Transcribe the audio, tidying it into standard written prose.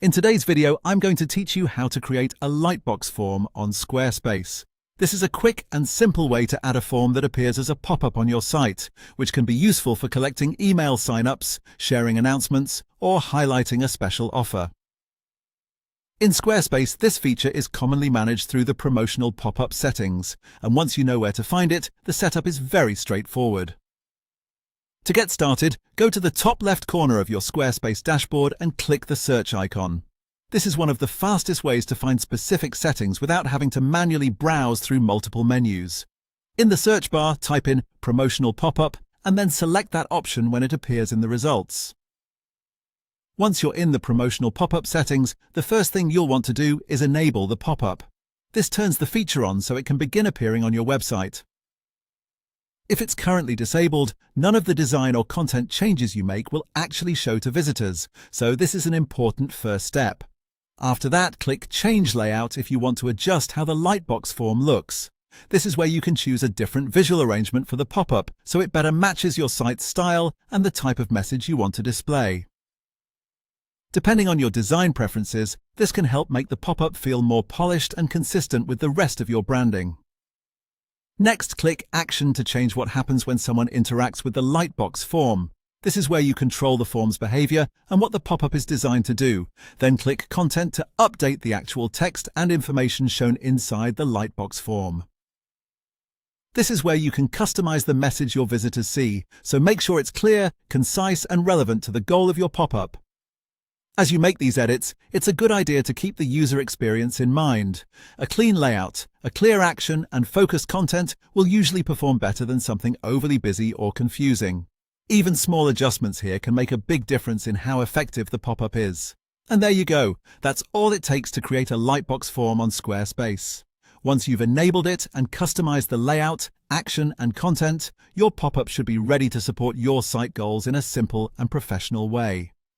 In today's video, I'm going to teach you how to create a lightbox form on Squarespace. This is a quick and simple way to add a form that appears as a pop-up on your site, which can be useful for collecting email signups, sharing announcements, or highlighting a special offer. In Squarespace, this feature is commonly managed through the Promotional Popup settings, and once you know where to find it, the setup is very straightforward. To get started, go to the top left corner of your Squarespace dashboard and click the search icon. This is one of the fastest ways to find specific settings without having to manually browse through multiple menus. In the search bar, type in Promotional Popup and then select that option when it appears in the results. Once you're in the Promotional Popup settings, the first thing you'll want to do is enable the pop-up. This turns the feature on so it can begin appearing on your website. If it's currently disabled, none of the design or content changes you make will actually show to visitors, so this is an important first step. After that, click Change Layout if you want to adjust how the lightbox form looks. This is where you can choose a different visual arrangement for the pop-up, so it better matches your site's style and the type of message you want to display. Depending on your design preferences, this can help make the pop-up feel more polished and consistent with the rest of your branding. Next, click Action to change what happens when someone interacts with the lightbox form. This is where you control the form's behavior and what the pop-up is designed to do. Then click Content to update the actual text and information shown inside the lightbox form. This is where you can customize the message your visitors see, so make sure it's clear, concise, and relevant to the goal of your pop-up. As you make these edits, it's a good idea to keep the user experience in mind. A clean layout, a clear action, and focused content will usually perform better than something overly busy or confusing. Even small adjustments here can make a big difference in how effective the pop-up is. And there you go. That's all it takes to create a lightbox form on Squarespace. Once you've enabled it and customized the layout, action, and content, your pop-up should be ready to support your site goals in a simple and professional way.